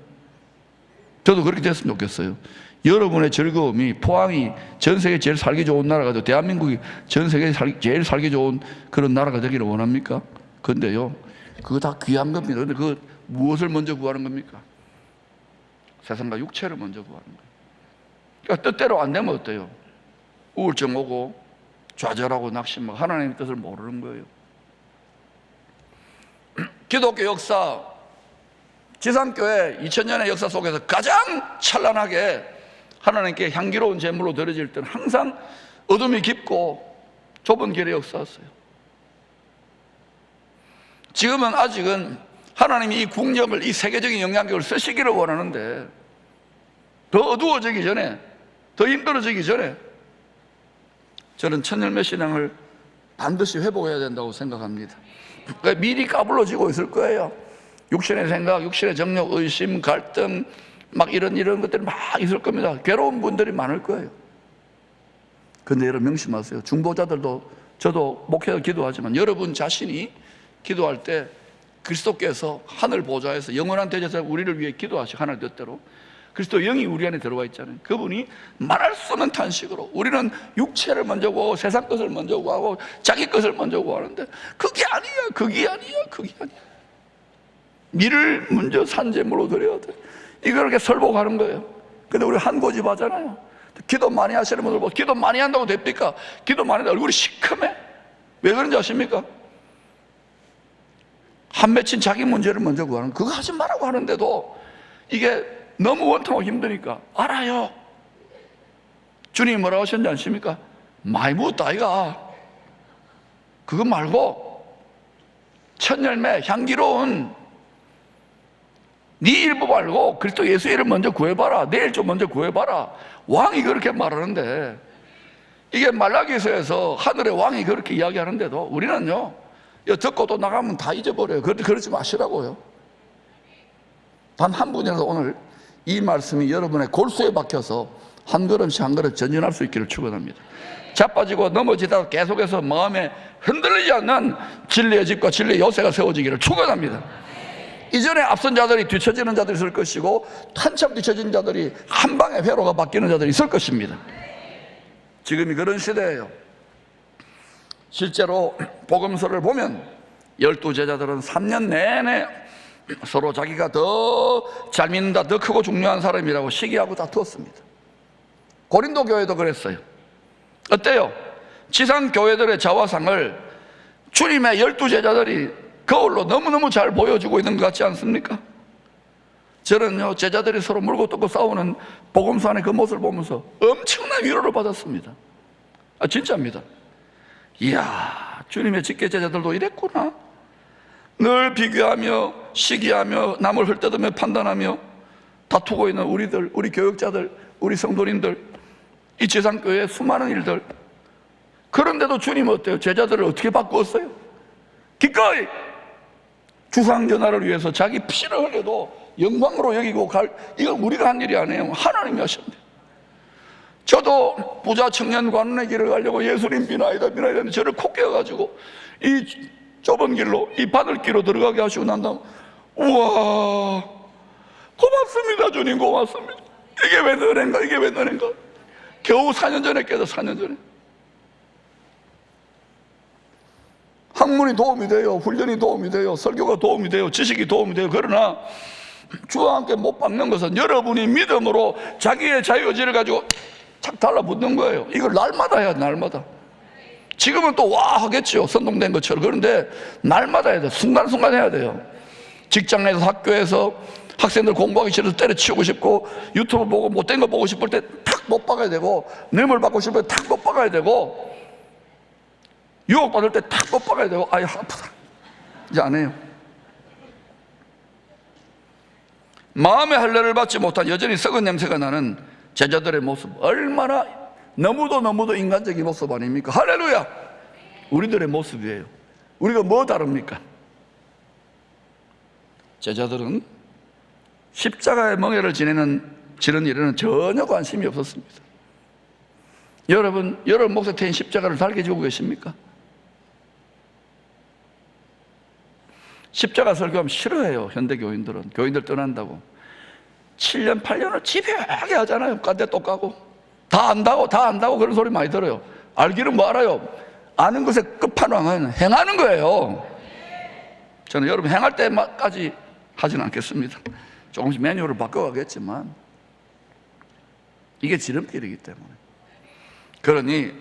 저도 그렇게 됐으면 좋겠어요. 여러분의 즐거움이 포항이 전 세계 제일 살기 좋은 나라가 되고 대한민국이 전 세계 제일 살기 좋은 그런 나라가 되기를 원합니까? 그런데요, 그거 다 귀한 겁니다. 그런데 그 무엇을 먼저 구하는 겁니까? 세상과 육체를 먼저 구하는 거예요. 그러니까 뜻대로 안 되면 어때요? 우울증 오고 좌절하고 낙심하고 하나님의 뜻을 모르는 거예요. 기독교 역사, 지상교회 2000년의 역사 속에서 가장 찬란하게 하나님께 향기로운 제물로 드려질 때는 항상 어둠이 깊고 좁은 길의 역사였어요. 지금은 아직은 하나님이 이 국력을, 이 세계적인 영향력을 쓰시기를 원하는데 더 어두워지기 전에, 더 힘들어지기 전에 저는 천열매 신앙을 반드시 회복해야 된다고 생각합니다. 그러니까 미리 까불러지고 있을 거예요. 육신의 생각, 육신의 정욕, 의심, 갈등 막 이런 것들이 막 있을 겁니다. 괴로운 분들이 많을 거예요. 근데 여러분 명심하세요. 중보자들도, 저도 목회자 기도하지만 여러분 자신이 기도할 때 그리스도께서 하늘 보좌에서 영원한 대제사 우리를 위해 기도하시고 하나님 뜻대로 그리스도 영이 우리 안에 들어와 있잖아요. 그분이 말할 수 없는 탄식으로, 우리는 육체를 먼저 구하고 세상 것을 먼저 구하고 자기 것을 먼저 구하는데 그게 아니야, 그게 아니야, 그게 아니야. 미를 먼저 산제물로 드려야 돼. 이걸 이렇게 설복하는 거예요. 근데 우리 한 고집 하잖아요. 기도 많이 하시는 분들 보고 기도 많이 한다고 됩니까? 기도 많이 한다고 얼굴이 시커매. 왜 그런지 아십니까? 한 맺힌 자기 문제를 먼저 구하는, 그거 하지 말라고 하는데도 이게 너무 원통하고 힘드니까. 알아요. 주님이 뭐라고 하셨는지 아십니까? 많이 묻었다 아이가. 그거 말고 천열매 향기로운 네 일부 말고 그리스도 예수의 일을 먼저 구해봐라. 내 일 좀 먼저 구해봐라. 왕이 그렇게 말하는데, 이게 말라기서에서 하늘의 왕이 그렇게 이야기하는데도 우리는요, 이거 듣고 또 나가면 다 잊어버려요. 그러지 마시라고요. 단 한 분이라도 오늘 이 말씀이 여러분의 골수에 박혀서 한 걸음씩 한 걸음 전진할 수 있기를 축원합니다. 자빠지고 넘어지다가 계속해서 마음에 흔들리지 않는 진리의 집과 진리의 요새가 세워지기를 축원합니다. 이전에 앞선 자들이 뒤처지는 자들이 있을 것이고 한참 뒤처진 자들이 한 방에 회로가 바뀌는 자들이 있을 것입니다. 지금이 그런 시대예요. 실제로 복음서를 보면 12제자들은 3년 내내 서로 자기가 더 잘 믿는다, 더 크고 중요한 사람이라고 시기하고 다투었습니다. 고린도 교회도 그랬어요. 어때요? 지상 교회들의 자화상을 주님의 12제자들이 거울로 너무너무 잘 보여주고 있는 것 같지 않습니까? 저는요, 제자들이 서로 물고 뜯고 싸우는 복음서 안에 그 모습을 보면서 엄청난 위로를 받았습니다. 진짜입니다. 이야, 주님의 직계 제자들도 이랬구나. 늘 비교하며 시기하며 남을 헐뜯으며 판단하며 다투고 있는 우리들, 우리 교역자들, 우리 성도님들, 이 지상교회의 수많은 일들. 그런데도 주님은 어때요? 제자들을 어떻게 바꾸었어요? 기꺼이 주상전하를 위해서 자기 피를 흘려도 영광으로 여기고 이건 우리가 한 일이 아니에요. 하나님이 하셨네요. 저도 부자 청년 관원의 길을 가려고 예수님 비나이다 비나이다 저를 콕 깨어가지고 이 좁은 길로, 이 바늘길로 들어가게 하시고 난 다음, 우와, 고맙습니다 주님, 고맙습니다. 이게 왜 너네인가, 이게 왜 너네인가. 겨우 4년 전에 깨서 4년 전에. 학문이 도움이 돼요, 훈련이 도움이 돼요, 설교가 도움이 돼요, 지식이 도움이 돼요. 그러나 주와 함께 못 박는 것은 여러분이 믿음으로 자기의 자유의지를 가지고 착 달라붙는 거예요. 이걸 날마다 해야 돼, 날마다. 지금은 또 와 하겠죠, 선동된 것처럼. 그런데 날마다 해야 돼. 순간순간 해야 돼요. 직장에서, 학교에서 학생들 공부하기 싫어서 때려치우고 싶고, 유튜브 보고 못된 거 보고 싶을 때 탁 못 박아야 되고, 뇌물 받고 싶을 때 탁 못 박아야 되고, 유혹받을 때 탁 못 박아야 되고. 아유 아프다, 이제 안 해요. 마음의 할례를 받지 못한 여전히 썩은 냄새가 나는 제자들의 모습, 얼마나 너무도 인간적인 모습 아닙니까? 할렐루야! 우리들의 모습이에요. 우리가 뭐 다릅니까? 제자들은 십자가의 멍에를 지는 일에는 전혀 관심이 없었습니다. 여러분 목에 태인 십자가를 달게 지고 계십니까? 십자가 설교하면 싫어해요, 현대 교인들은. 교인들 떠난다고 7년 8년을 집요하게 하잖아요. 깐대 또 까고 다 안다고 그런 소리 많이 들어요. 알기는 뭐 알아요? 아는 것의 끝판왕은 행하는 거예요. 저는 여러분 행할 때까지 하지는 않겠습니다. 조금씩 메뉴를 바꿔가겠지만 이게 지름길이기 때문에. 그러니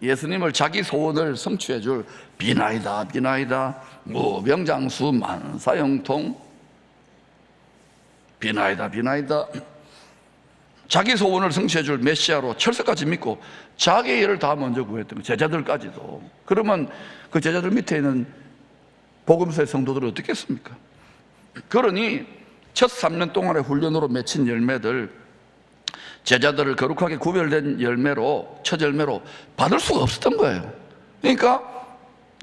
예수님을 자기 소원을 성취해 줄 비나이다 비나이다 무병장수 만사형통 비나이다 비나이다 자기 소원을 성취해 줄 메시아로 철석같이 믿고 자기의 일을 다 먼저 구했던 제자들까지도. 그러면 그 제자들 밑에 있는 복음서의 성도들은 어떻겠습니까? 그러니 첫 3년 동안의 훈련으로 맺힌 열매들, 제자들을 거룩하게 구별된 열매로, 첫 열매로 받을 수가 없었던 거예요. 그러니까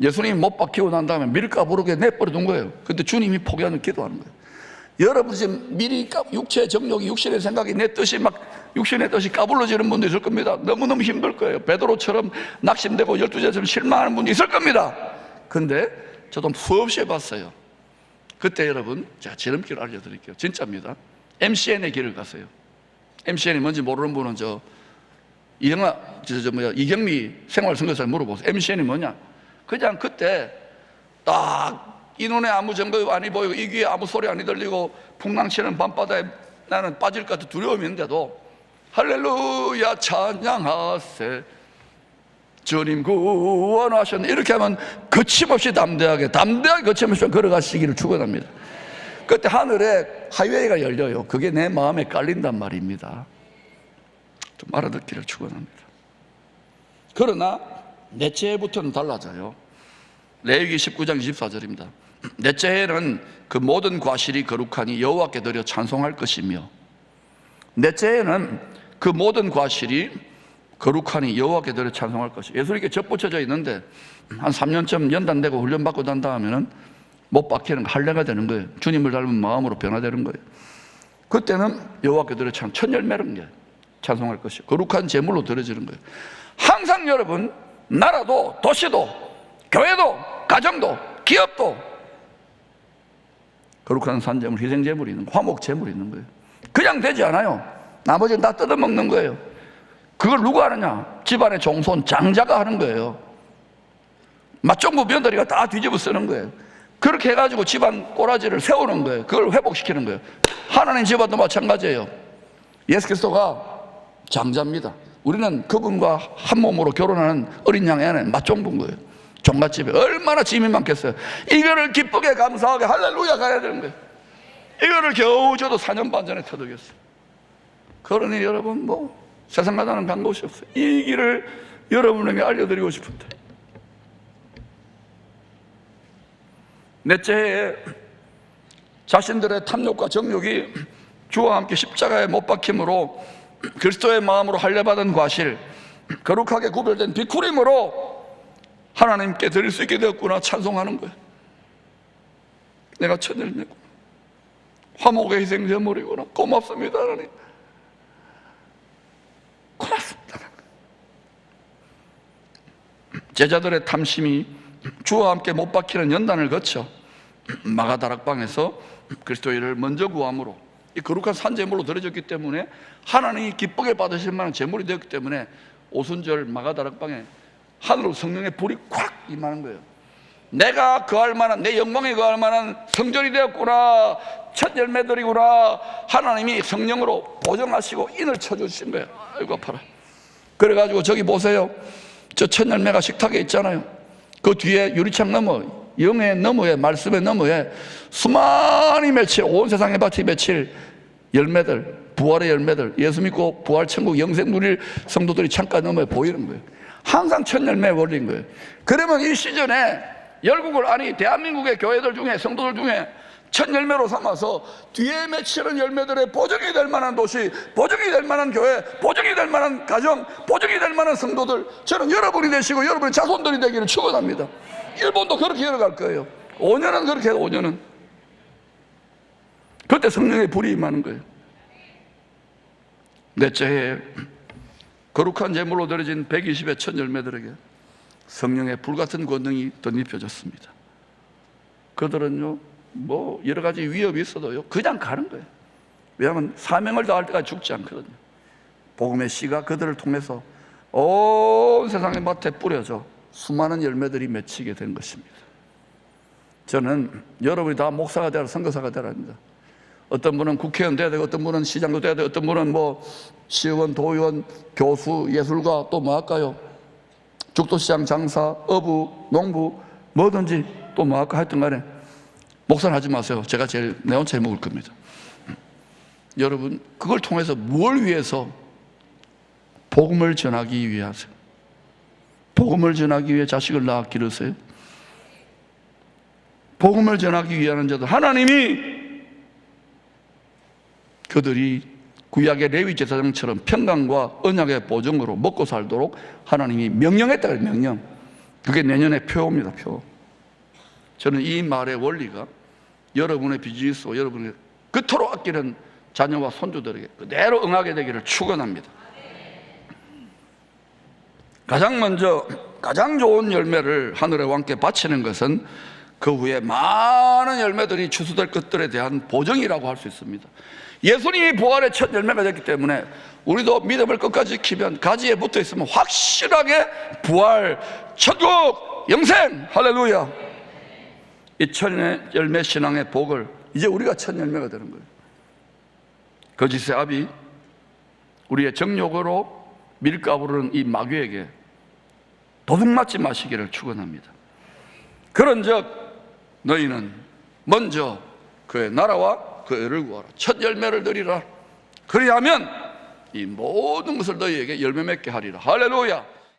예수님이 못 박히고 난 다음에 밀가 부르게 내버려 둔 거예요. 근데 주님이 포기하는 기도하는 거예요. 여러분 지금 미리 육체의 정욕이, 육신의 생각이 내 뜻이 막 육신의 뜻이 까불러지는 분도 있을 겁니다. 너무너무 힘들 거예요. 베드로처럼 낙심되고 12제처럼 실망하는 분도 있을 겁니다. 근데 저도 수없이 해봤어요. 그때 여러분 제가 지름길을 알려드릴게요. 진짜입니다. MCN의 길을 갔어요. MCN이 뭔지 모르는 분은 이경미 생활선교사에 물어보세요. MCN이 뭐냐? 그냥 그때 딱 이 눈에 아무 증거 안 보이고 이 귀에 아무 소리 안 들리고 풍랑치는 밤바다에 나는 빠질 것 같은 두려움이 있는데도 할렐루야 찬양하세 주님 구원하셨네 이렇게 하면 거침없이 담대하게 거침없이 걸어가시기를 축원합니다. 그때 하늘에 하이웨이가 열려요. 그게 내 마음에 깔린단 말입니다. 좀 알아듣기를 축원합니다. 그러나 넷째 해부터는 달라져요. 레위기 19장 24절입니다. 넷째 해에는 그 모든 과실이 거룩하니 여호와께 드려 찬송할 것이며, 넷째 해에는 그 모든 과실이 거룩하니 여호와께 드려 찬송할 것이. 예수님께 접붙여져 있는데 한 3년쯤 연단되고 훈련받고 난 다음에는 못 박히는 할례가 되는 거예요. 주님을 닮은 마음으로 변화되는 거예요. 그때는 여호와께 드려 첫 열매는 게 찬송할 것이 거룩한 제물로 드려지는 거예요. 항상 여러분 나라도 도시도 교회도 가정도 기업도 거룩한 산재물, 희생제물이 있는 거예요. 화목제물이 있는 거예요. 그냥 되지 않아요. 나머지는 다 뜯어먹는 거예요. 그걸 누가 하느냐? 집안의 종손 장자가 하는 거예요. 맞종부 며느리가 다 뒤집어 쓰는 거예요. 그렇게 해가지고 집안 꼬라지를 세우는 거예요. 그걸 회복시키는 거예요. 하나님 집안도 마찬가지예요. 예수 그리스도가 장자입니다. 우리는 그분과 한 몸으로 결혼하는 어린 양의 아내는 맞종부인 거예요. 종갓집에 얼마나 짐이 많겠어요. 이거를 기쁘게 감사하게 할렐루야 가야 되는 거예요. 이거를 겨우 저도 4년 반 전에 터득했어요. 그러니 여러분 세상 가다는 간 곳이 없어요. 이 길을 여러분에게 알려드리고 싶은데, 넷째 해에 자신들의 탐욕과 정욕이 주와 함께 십자가에 못 박힘으로 그리스도의 마음으로 할례받은 과실, 거룩하게 구별된 비쿠림으로 하나님께 드릴 수 있게 되었구나 찬송하는 거예요. 내가 첫 열매구나, 화목의 희생제물이구나, 고맙습니다 하나님, 고맙습니다. 제자들의 탐심이 주와 함께 못 박히는 연단을 거쳐 마가다락방에서 그리스도의 일을 먼저 구함으로 이 거룩한 산제물로 드려졌기 때문에 하나님이 기쁘게 받으실 만한 제물이 되었기 때문에 오순절 마가다락방에 하늘로 성령의 불이 콱 임하는 거예요. 내가 거할 만한, 내 영광에 거할 만한 성전이 되었구나, 첫 열매들이구나. 하나님이 성령으로 보정하시고 인을 쳐주신 거예요. 아이고 아파라. 그래가지고 저기 보세요. 저 첫 열매가 식탁에 있잖아요. 그 뒤에 유리창 너머, 영의 너머에, 말씀의 너머에 수많이 맺힐, 온 세상에 바치 맺힐 열매들, 부활의 열매들, 예수 믿고 부활 천국 영생 누릴 성도들이 창가 너머에 보이는 거예요. 항상 첫 열매에 걸린 거예요. 그러면 이 시즌에 열국을, 아니 대한민국의 교회들 중에, 성도들 중에 첫 열매로 삼아서 뒤에 맺히는 열매들의 보정이 될 만한 도시, 보정이 될 만한 교회, 보정이 될 만한 가정, 보정이 될 만한 성도들, 저는 여러분이 되시고 여러분의 자손들이 되기를 축원합니다. 일본도 그렇게 열어갈 거예요. 5년은 그렇게 해요. 5년은. 그때 성령의 불이 임하는 거예요. 넷째 해에 거룩한 제물로 드려진 120의 첫 열매들에게 성령의 불같은 권능이 덧입혀졌습니다. 그들은요 여러 가지 위협이 있어도요 그냥 가는 거예요. 왜냐하면 사명을 다할 때까지 죽지 않거든요. 복음의 씨가 그들을 통해서 온 세상의 밭에 뿌려져 수많은 열매들이 맺히게 된 것입니다. 저는 여러분이 다 목사가 되라, 선교사가 되랍니다. 어떤 분은 국회의원 돼야 되고, 어떤 분은 시장도 돼야 되고, 어떤 분은 뭐 시의원, 도의원, 교수, 예술가, 또 뭐 할까요? 죽도시장 장사, 어부, 농부, 뭐든지 또 뭐 할까 하여튼 간에 목사는 하지 마세요. 제가 내온 제일 먹을 겁니다. 여러분, 그걸 통해서 뭘 위해서? 복음을 전하기 위해서. 복음을 전하기 위해 자식을 낳아 기르세요. 복음을 전하기 위하는 자들, 하나님이 그들이 구약의 레위 제사장처럼 평강과 언약의 보증으로 먹고 살도록 하나님이 명령했다 그래요. 명령. 그게 내년의 표입니다. 표. 저는 이 말의 원리가 여러분의 비즈니스와 여러분의 그토록 아끼는 자녀와 손주들에게 그대로 응하게 되기를 축원합니다. 가장 먼저 가장 좋은 열매를 하늘의 왕께 바치는 것은 그 후에 많은 열매들이 추수될 것들에 대한 보증이라고 할 수 있습니다. 예수님이 부활의 첫 열매가 됐기 때문에 우리도 믿음을 끝까지 지키면 가지에 붙어 있으면 확실하게 부활, 천국, 영생, 할렐루야. 이 첫 열매 신앙의 복을 이제 우리가 첫 열매가 되는 거예요. 거짓의 아비, 우리의 정욕으로 밀가부르는 이 마귀에게 도둑맞지 마시기를 축원합니다. 그런즉 너희는 먼저 그의 나라와 그 의를 구하라. 첫 열매를 드리라. 그리하면 이 모든 것을 너희에게 열매 맺게 하리라. 할렐루야.